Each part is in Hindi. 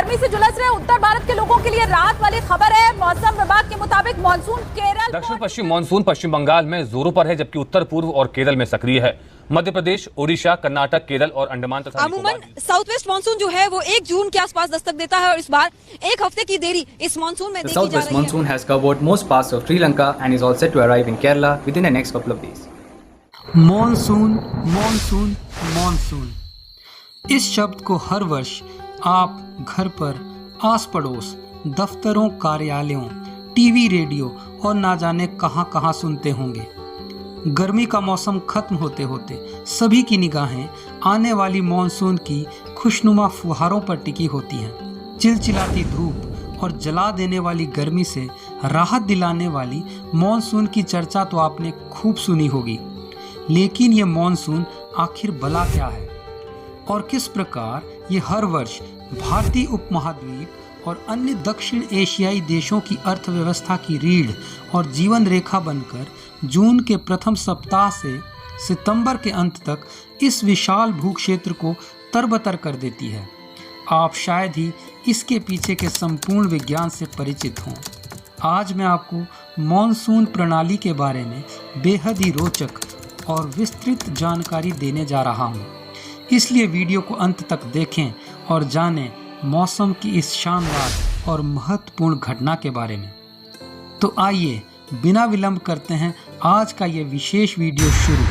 गर्मी से झुलस रहे उत्तर भारत के लोगों के लिए राहत वाली खबर है। मौसम विभाग के मुताबिक मानसून केरल दक्षिण पश्चिम मानसून पश्चिम बंगाल में जोरों पर है, जबकि उत्तर पूर्व और केरल में सक्रिय है। मध्य प्रदेश, ओडिशा, कर्नाटक, केरल और अंडमान तथा अमूमन साउथ वेस्ट मानसून जो है वो 1 जून के आसपास दस्तक देता है और इस बार एक हफ्ते की देरी इस मानसून में देखी जा रही है। The southwest monsoon has covered most parts of Sri Lanka and is all set to arrive in Kerala within the next couple of days. Monsoon monsoon monsoon, इस शब्द को हर वर्ष आप घर पर, आस पड़ोस, दफ्तरों, कार्यालयों, टीवी, रेडियो और ना जाने कहां कहां सुनते होंगे। गर्मी का मौसम खत्म होते होते सभी की निगाहें आने वाली मॉनसून की खुशनुमा फुहारों पर टिकी होती हैं। चिलचिलाती धूप और जला देने वाली गर्मी से राहत दिलाने वाली मॉनसून की चर्चा तो आपने खूब सुनी होगी, लेकिन ये मॉनसून आखिर भला क्या है और किस प्रकार ये हर वर्ष भारतीय उपमहाद्वीप और अन्य दक्षिण एशियाई देशों की अर्थव्यवस्था की रीढ़ और जीवन रेखा बनकर जून के प्रथम सप्ताह से सितंबर के अंत तक इस विशाल भूक्षेत्र को तरबतर कर देती है। आप शायद ही इसके पीछे के संपूर्ण विज्ञान से परिचित हों। आज मैं आपको मॉनसून प्रणाली के बारे में बेहद ही रोचक और विस्तृत जानकारी देने जा रहा हूँ, इसलिए वीडियो को अंत तक देखें और जानें मौसम की इस शानदार और महत्वपूर्ण घटना के बारे में। तो आइए बिना विलंब करते हैं आज का ये विशेष वीडियो शुरू।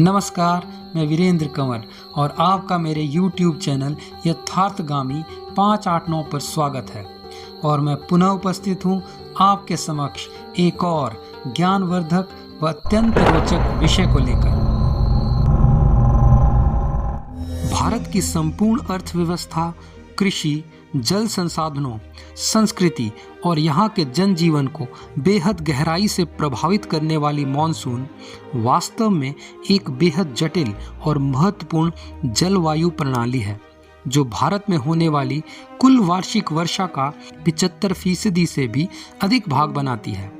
नमस्कार, मैं वीरेंद्र कंवर और आपका मेरे YouTube चैनल यथार्थगामी 589 पर स्वागत है और मैं पुनः उपस्थित हूँ आपके समक्ष एक और ज्ञानवर्धक व अत्यंत रोचक विषय को लेकर। भारत की संपूर्ण अर्थव्यवस्था, कृषि, जल संसाधनों, संस्कृति और यहाँ के जनजीवन को बेहद गहराई से प्रभावित करने वाली मॉनसून वास्तव में एक बेहद जटिल और महत्वपूर्ण जलवायु प्रणाली है, जो भारत में होने वाली कुल वार्षिक वर्षा का 75% से भी अधिक भाग बनाती है।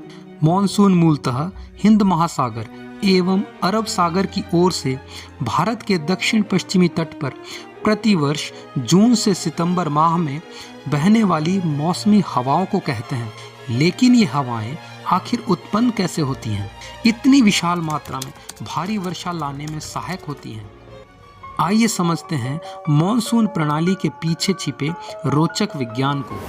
मॉनसून मूलतः हिंद महासागर एवं अरब सागर की ओर से भारत के दक्षिण पश्चिमी तट पर प्रतिवर्ष जून से सितंबर माह में बहने वाली मौसमी हवाओं को कहते हैं। लेकिन ये हवाएं आखिर उत्पन्न कैसे होती हैं? इतनी विशाल मात्रा में भारी वर्षा लाने में सहायक होती हैं। आइए समझते हैं मॉनसून प्रणाली के पीछे छिपे रोचक विज्ञान को।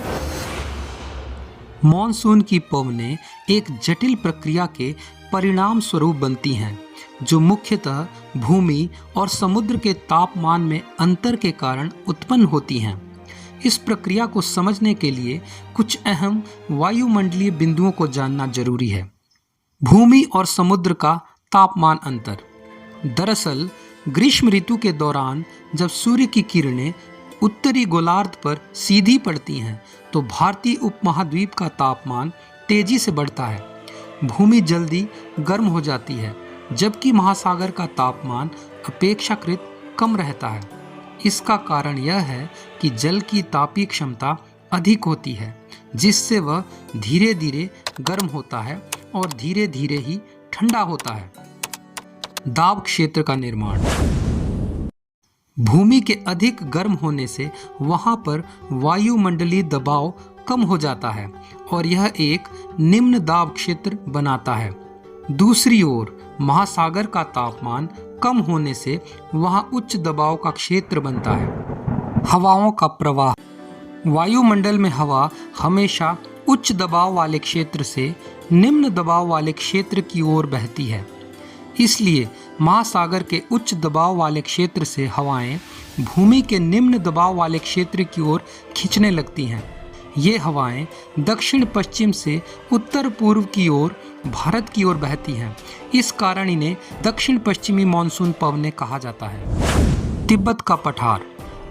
मॉनसून की पवनें एक जटिल प्रक्रिया के परिणाम स्वरूप बनती हैं, जो मुख्यतः भूमि और समुद्र के तापमान में अंतर के कारण उत्पन्न होती हैं। इस प्रक्रिया को समझने के लिए कुछ अहम वायुमंडलीय बिंदुओं को जानना जरूरी है। भूमि और समुद्र का तापमान अंतर। दरअसल ग्रीष्म ऋतु के दौरान जब सूर्य की किरणें उत्तरी गोलार्ध पर सीधी पड़ती हैं तो भारतीय उपमहाद्वीप का तापमान तेजी से बढ़ता है। भूमि जल्दी गर्म हो जाती है, जबकि महासागर का तापमान अपेक्षाकृत कम रहता है। इसका कारण यह है कि जल की तापीय क्षमता अधिक होती है, जिससे वह धीरे धीरे गर्म होता है और धीरे धीरे ही ठंडा होता है। दाब क्षेत्र का निर्माण। भूमि के अधिक गर्म होने से वहां पर वायुमंडलीय दबाव कम हो जाता है और यह एक निम्न दाब क्षेत्र बनाता है। दूसरी ओर महासागर का तापमान कम होने से वहां उच्च दबाव का क्षेत्र बनता है। हवाओं का प्रवाह। वायुमंडल में हवा हमेशा उच्च दबाव वाले क्षेत्र से निम्न दबाव वाले क्षेत्र की ओर बहती है। इसलिए महासागर के उच्च दबाव वाले क्षेत्र से हवाएं भूमि के निम्न दबाव वाले क्षेत्र की ओर खींचने लगती हैं। ये हवाएं दक्षिण पश्चिम से उत्तर पूर्व की ओर भारत की ओर बहती हैं। इस कारण इन्हें दक्षिण पश्चिमी मानसून पवनें कहा जाता है। तिब्बत का पठार।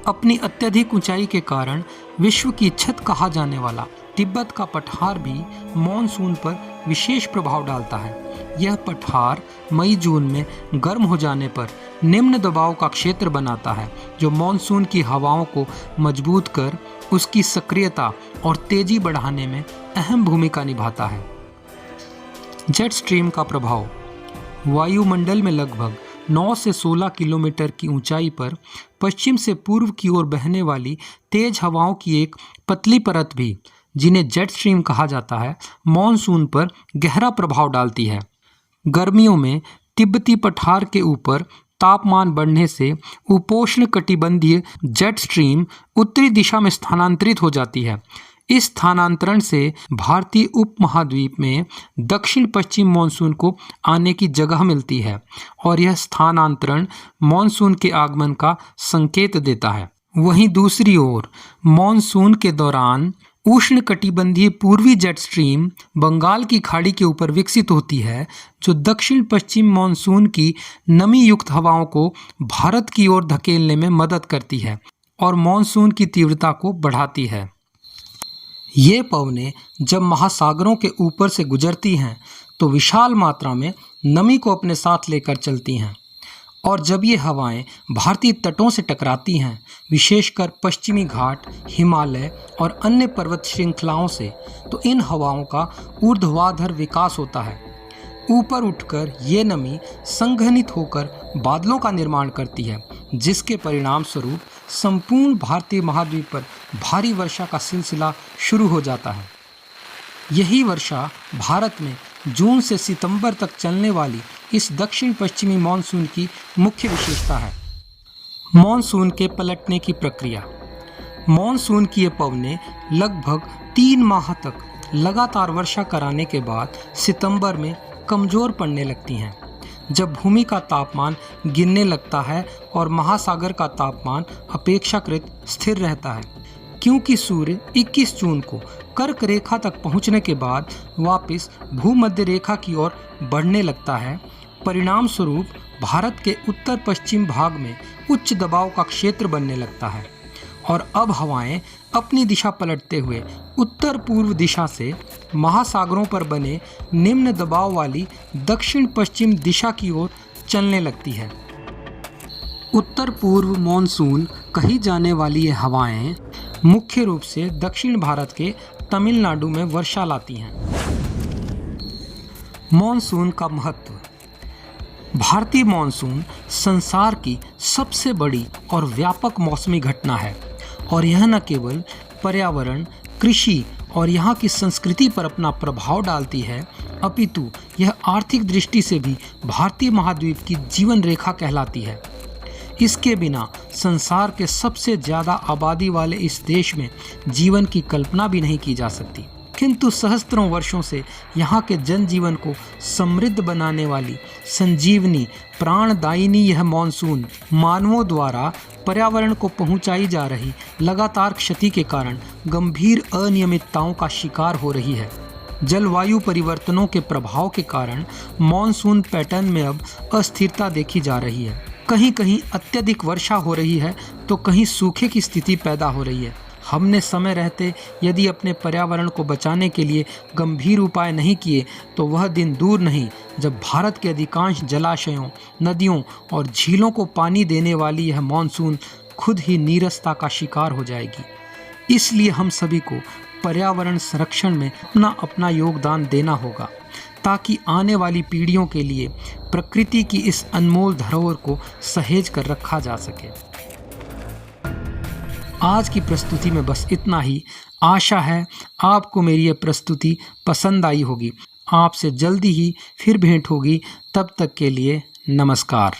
अपनी अत्यधिक ऊंचाई के कारण विश्व की छत कहा जाने वाला तिब्बत का पठार भी मानसून पर विशेष प्रभाव डालता है। यह पठार मई जून में गर्म हो जाने पर निम्न दबाव का क्षेत्र बनाता है, जो मानसून की हवाओं को मजबूत कर उसकी सक्रियता और तेजी बढ़ाने में अहम भूमिका निभाता है। जेट स्ट्रीम का प्रभाव। वायुमंडल में लगभग 9 से 16 किलोमीटर की ऊंचाई पर पश्चिम से पूर्व की ओर बहने वाली तेज हवाओं की एक पतली परत भी, जिन्हें जेट स्ट्रीम कहा जाता है, मॉनसून पर गहरा प्रभाव डालती है। गर्मियों में तिब्बती पठार के ऊपर तापमान बढ़ने से उपोष्ण कटिबंधीय जेट स्ट्रीम उत्तरी दिशा में स्थानांतरित हो जाती है। इस स्थानांतरण से भारतीय उपमहाद्वीप में दक्षिण पश्चिम मॉनसून को आने की जगह मिलती है और यह स्थानांतरण मॉनसून के आगमन का संकेत देता है। वहीं दूसरी ओर मॉनसून के दौरान उष्णकटिबंधीय पूर्वी जेट स्ट्रीम बंगाल की खाड़ी के ऊपर विकसित होती है, जो दक्षिण पश्चिम मॉनसून की नमी युक्त हवाओं को भारत की ओर धकेलने में मदद करती है और मॉनसून की तीव्रता को बढ़ाती है। ये पवनें जब महासागरों के ऊपर से गुजरती हैं तो विशाल मात्रा में नमी को अपने साथ लेकर चलती हैं, और जब ये हवाएं भारतीय तटों से टकराती हैं, विशेषकर पश्चिमी घाट, हिमालय और अन्य पर्वत श्रृंखलाओं से, तो इन हवाओं का ऊर्ध्वाधर विकास होता है। ऊपर उठकर ये नमी संघनित होकर बादलों का निर्माण करती है, जिसके परिणाम स्वरूप संपूर्ण भारतीय महाद्वीप पर भारी वर्षा का सिलसिला शुरू हो जाता है। यही वर्षा भारत में जून से सितंबर तक चलने वाली इस दक्षिण पश्चिमी मॉनसून की मुख्य विशेषता है। मॉनसून के पलटने की प्रक्रिया। मॉनसून की ये पवनें लगभग 3 माह तक लगातार वर्षा कराने के बाद सितंबर में कमज़ोर पड़ने लगती हैं, जब भूमि का तापमान गिरने लगता है और महासागर का तापमान अपेक्षाकृत स्थिर रहता है, क्योंकि सूर्य 21 जून को कर्क रेखा तक पहुंचने के बाद वापस भूमध्य रेखा की ओर बढ़ने लगता है। परिणाम स्वरूप भारत के उत्तर पश्चिम भाग में उच्च दबाव का क्षेत्र बनने लगता है और अब हवाएं अपनी दिशा पलटते हुए उत्तर पूर्व दिशा से महासागरों पर बने निम्न दबाव वाली दक्षिण पश्चिम दिशा की ओर चलने लगती है। उत्तर पूर्व मॉनसून कही जाने वाली ये हवाएं मुख्य रूप से दक्षिण भारत के तमिलनाडु में वर्षा लाती हैं। मॉनसून का महत्व। भारतीय मॉनसून संसार की सबसे बड़ी और व्यापक मौसमी घटना है और यह न केवल पर्यावरण, कृषि और यहाँ की संस्कृति पर अपना प्रभाव डालती है, अपितु यह आर्थिक दृष्टि से भी भारतीय महाद्वीप की जीवन रेखा कहलाती है। इसके बिना संसार के सबसे ज़्यादा आबादी वाले इस देश में जीवन की कल्पना भी नहीं की जा सकती, किंतु सहस्त्रों वर्षों से यहाँ के जनजीवन को समृद्ध बनाने वाली संजीवनी प्राणदायिनी यह मॉनसून मानवों द्वारा पर्यावरण को पहुंचाई जा रही लगातार क्षति के कारण गंभीर अनियमितताओं का शिकार हो रही है। जलवायु परिवर्तनों के प्रभाव के कारण मॉनसून पैटर्न में अब अस्थिरता देखी जा रही है। कहीं कहीं अत्यधिक वर्षा हो रही है तो कहीं सूखे की स्थिति पैदा हो रही है। हमने समय रहते यदि अपने पर्यावरण को बचाने के लिए गंभीर उपाय नहीं किए तो वह दिन दूर नहीं जब भारत के अधिकांश जलाशयों, नदियों और झीलों को पानी देने वाली यह मॉनसून खुद ही नीरसता का शिकार हो जाएगी। इसलिए हम सभी को पर्यावरण संरक्षण में अपना अपना योगदान देना होगा, ताकि आने वाली पीढ़ियों के लिए प्रकृति की इस अनमोल धरोहर को सहेज कर रखा जा सके। आज की प्रस्तुति में बस इतना ही। आशा है आपको मेरी यह प्रस्तुति पसंद आई होगी। आपसे जल्दी ही फिर भेंट होगी। तब तक के लिए नमस्कार।